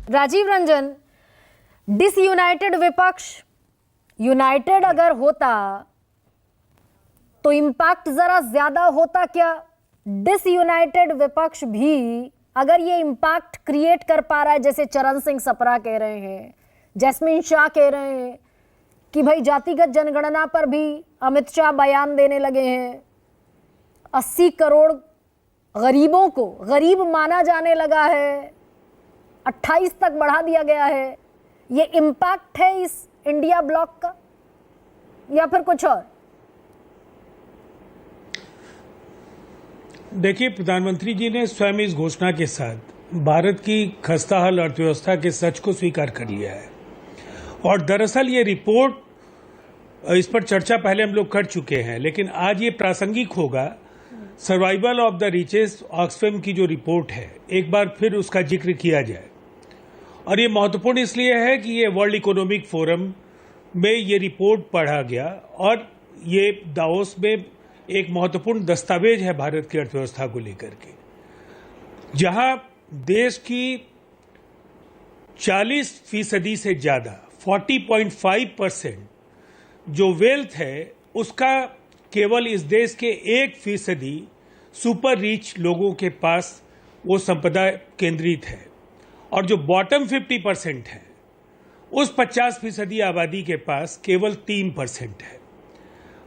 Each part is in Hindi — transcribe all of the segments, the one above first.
राजीव रंजन, डिसयूनाइटेड विपक्ष यूनाइटेड अगर होता तो इम्पैक्ट जरा ज्यादा होता क्या? डिसयूनाइटेड विपक्ष भी अगर ये इम्पैक्ट क्रिएट कर पा रहा है, जैसे चरण सिंह सप्रा कह रहे हैं, जैस्मिन शाह कह रहे हैं कि भाई जातिगत जनगणना पर भी अमित शाह बयान देने लगे हैं, 80 करोड़ गरीबों को गरीब माना जाने लगा है, 28 तक बढ़ा दिया गया है। ये इम्पैक्ट है इस इंडिया ब्लॉक का या फिर कुछ और? देखिए, प्रधानमंत्री जी ने स्वयं इस घोषणा के साथ भारत की खस्ताहाल अर्थव्यवस्था के सच को स्वीकार कर लिया है। और दरअसल ये रिपोर्ट, इस पर चर्चा पहले हम लोग कर चुके हैं, लेकिन आज ये प्रासंगिक होगा। Survival of the richest Oxfam की जो रिपोर्ट है, एक बार फिर उसका जिक्र किया जाए। और ये महत्वपूर्ण इसलिए है कि ये वर्ल्ड इकोनॉमिक फोरम में ये रिपोर्ट पढ़ा गया और ये दावोस में एक महत्वपूर्ण दस्तावेज है भारत की अर्थव्यवस्था को लेकर के, जहां देश की 40% से ज्यादा 40.5% जो वेल्थ है उसका केवल इस देश के 1% सुपर रिच लोगों के पास वो संपदा केंद्रित है। और जो बॉटम 50% है उस 50% आबादी के पास केवल 3% है।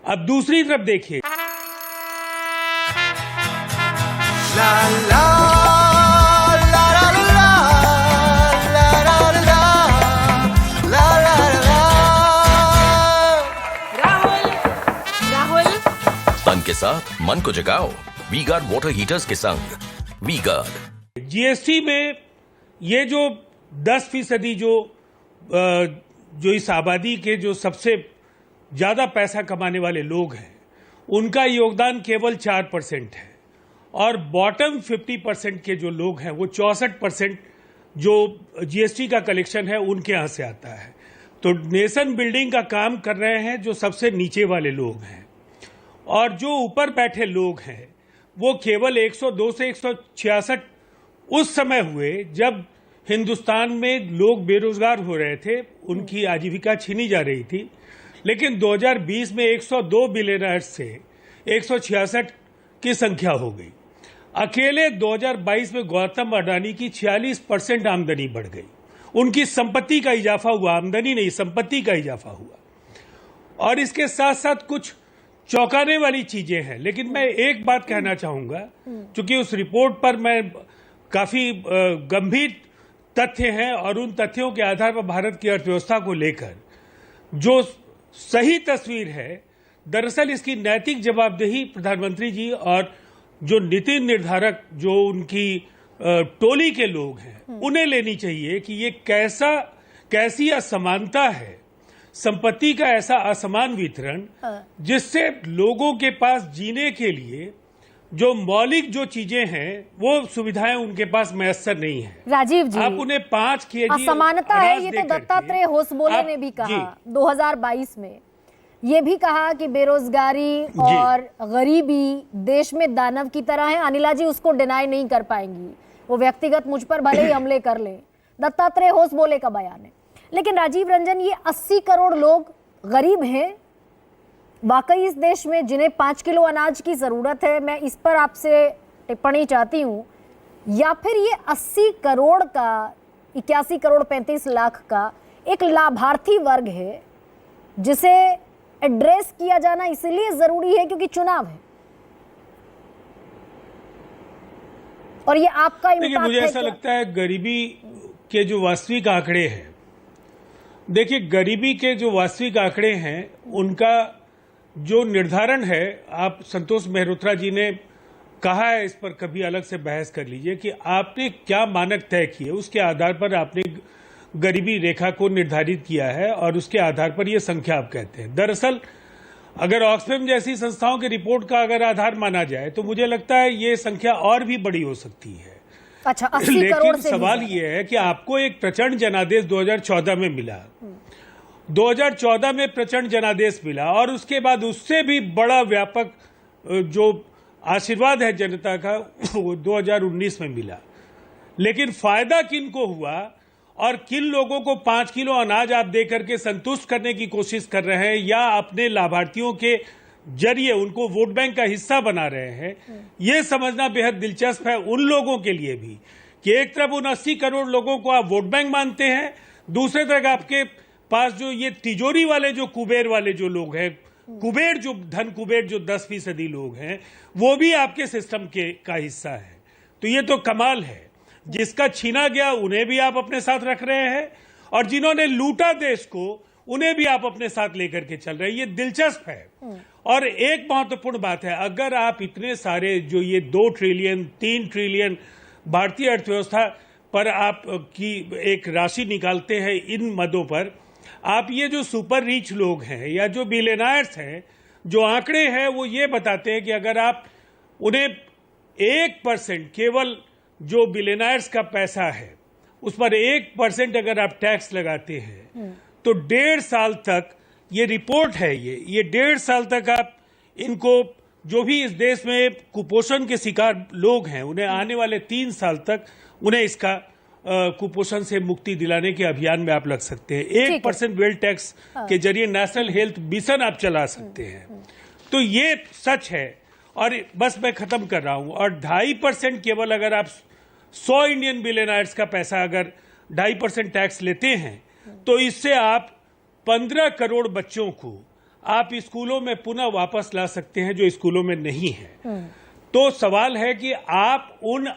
अब दूसरी तरफ देखिए, ला ला के साथ मन को जगाओ वी गार्ड वाटर हीटर्स के संग वी गार्ड। जीएसटी में ये जो 10% जो इस आबादी के जो सबसे ज्यादा पैसा कमाने वाले लोग हैं, उनका योगदान केवल 4% है। और बॉटम 50% के जो लोग हैं वो 64% जो जीएसटी का कलेक्शन है उनके यहां से आता है। तो नेशन बिल्डिंग का काम कर रहे हैं जो सबसे नीचे वाले लोग हैं। और जो ऊपर बैठे लोग हैं वो केवल 102 से 166 उस समय हुए जब हिंदुस्तान में लोग बेरोजगार हो रहे थे, उनकी आजीविका छीनी जा रही थी। लेकिन 2020 में 102 बिलियनर्स से 166 की संख्या हो गई। अकेले 2022 में गौतम अडानी की 46% आमदनी बढ़ गई। उनकी संपत्ति का इजाफा हुआ, आमदनी नहीं, संपत्ति का इजाफा हुआ। और इसके साथ साथ कुछ चौंकाने वाली चीजें हैं। लेकिन मैं एक बात कहना चाहूंगा, क्योंकि उस रिपोर्ट पर मैं काफी गंभीर तथ्य हैं और उन तथ्यों के आधार पर भारत की अर्थव्यवस्था को लेकर जो सही तस्वीर है, दरअसल इसकी नैतिक जवाबदेही प्रधानमंत्री जी और जो नीति निर्धारक, जो उनकी टोली के लोग हैं, उन्हें लेनी चाहिए कि ये कैसी असमानता है, संपत्ति का ऐसा असमान वितरण, जिससे लोगों के पास जीने के लिए जो मौलिक जो चीजें हैं वो सुविधाएं उनके पास मैसर नहीं है। राजीव जी, आप उन्हें 5 केजी असमानता है, ये तो दत्तात्रेय होसबोले ने भी कहा 2022 में। ये भी कहा कि बेरोजगारी और गरीबी देश में दानव की तरह है। अनिला जी उसको डिनाई नहीं कर पाएंगी, वो व्यक्तिगत मुझ पर भले ही हमले कर ले, दत्तात्रेय होसबोले का बयान है। लेकिन राजीव रंजन, ये 80 करोड़ लोग गरीब हैं वाकई इस देश में, जिन्हें 5 किलो अनाज की जरूरत है? मैं इस पर आपसे टिप्पणी चाहती हूँ। या फिर ये 80 करोड़ का 81 करोड़ 35 लाख का एक लाभार्थी वर्ग है जिसे एड्रेस किया जाना इसलिए जरूरी है क्योंकि चुनाव है और ये आपका इम्पैक्ट है? मुझे ऐसा लगता है गरीबी के जो वास्तविक आंकड़े हैं, देखिए गरीबी के जो वास्तविक आंकड़े हैं उनका जो निर्धारण है, आप संतोष मेहरोत्रा जी ने कहा है, इस पर कभी अलग से बहस कर लीजिए कि आपने क्या मानक तय किए, उसके आधार पर आपने गरीबी रेखा को निर्धारित किया है और उसके आधार पर यह संख्या आप कहते हैं। दरअसल अगर ऑक्सफैम जैसी संस्थाओं की रिपोर्ट का अगर आधार माना जाए तो मुझे लगता है ये संख्या और भी बड़ी हो सकती है। अच्छा, 80 करोड़ से सवाल ये है कि आपको एक प्रचंड जनादेश 2014 में मिला, 2014 में प्रचंड जनादेश मिला और उसके बाद उससे भी बड़ा व्यापक जो आशीर्वाद है जनता का वो 2019 में मिला। लेकिन फायदा किनको हुआ और किन लोगों को 5 किलो अनाज आप दे करके संतुष्ट करने की कोशिश कर रहे हैं या अपने लाभार्थियों के जरिए उनको वोट बैंक का हिस्सा बना रहे हैं, ये समझना बेहद दिलचस्प है उन लोगों के लिए भी कि एक तरफ उन 80 करोड़ लोगों को आप वोट बैंक मानते हैं, दूसरे तरफ आपके पास जो ये तिजोरी वाले जो कुबेर वाले जो लोग हैं, कुबेर जो धन कुबेर जो 10% लोग हैं, वो भी आपके सिस्टम का हिस्सा है। तो ये तो कमाल है, जिसका छीना गया उन्हें भी आप अपने साथ रख रहे हैं और जिन्होंने लूटा देश को उन्हें भी आप अपने साथ लेकर के चल रहे हैं। ये दिलचस्प है। और एक महत्वपूर्ण बात है, अगर आप इतने सारे जो ये 2 ट्रिलियन 3 ट्रिलियन भारतीय अर्थव्यवस्था पर आप की एक राशि निकालते हैं इन मदों पर, आप ये जो सुपर रिच लोग हैं या जो बिलियनर्स हैं, जो आंकड़े हैं वो ये बताते हैं कि अगर आप उन्हें 1% केवल जो बिलियनर्स का पैसा है उस पर 1% अगर आप टैक्स लगाते हैं तो 1.5 साल तक, ये रिपोर्ट है, ये 1.5 साल तक आप इनको जो भी इस देश में कुपोषण के शिकार लोग हैं उन्हें आने वाले 3 साल तक उन्हें इसका कुपोषण से मुक्ति दिलाने के अभियान में आप लग सकते हैं। 1% वेल टैक्स के जरिए नेशनल हेल्थ मिशन आप चला सकते हैं। तो ये सच है। और बस मैं खत्म कर रहा हूं। और 2.5% केवल अगर आप 100 इंडियन बिलियनर्स का पैसा अगर 2.5% टैक्स लेते हैं तो इससे आप 15 करोड़ बच्चों को आप स्कूलों में पुनः वापस ला सकते हैं जो स्कूलों में नहीं है। तो सवाल है कि आप उन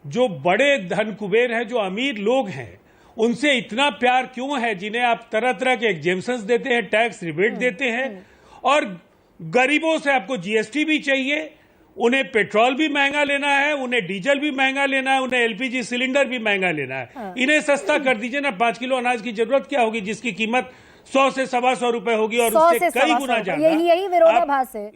जो बड़े धन कुबेर हैं, जो अमीर लोग हैं, उनसे इतना प्यार क्यों है जिन्हें आप तरह तरह के एग्जेम्पशंस देते हैं, टैक्स रिबेट देते हैं, और गरीबों से आपको जीएसटी भी चाहिए, उन्हें पेट्रोल भी महंगा लेना है, उन्हें डीजल भी महंगा लेना है, उन्हें एलपीजी सिलेंडर भी महंगा लेना है। इन्हें सस्ता कर दीजिए ना। 5 किलो अनाज की जरूरत क्या होगी जिसकी कीमत 100 से 125 रुपए होगी और उससे कई गुना ज्यादा। यही विरोधाभास है।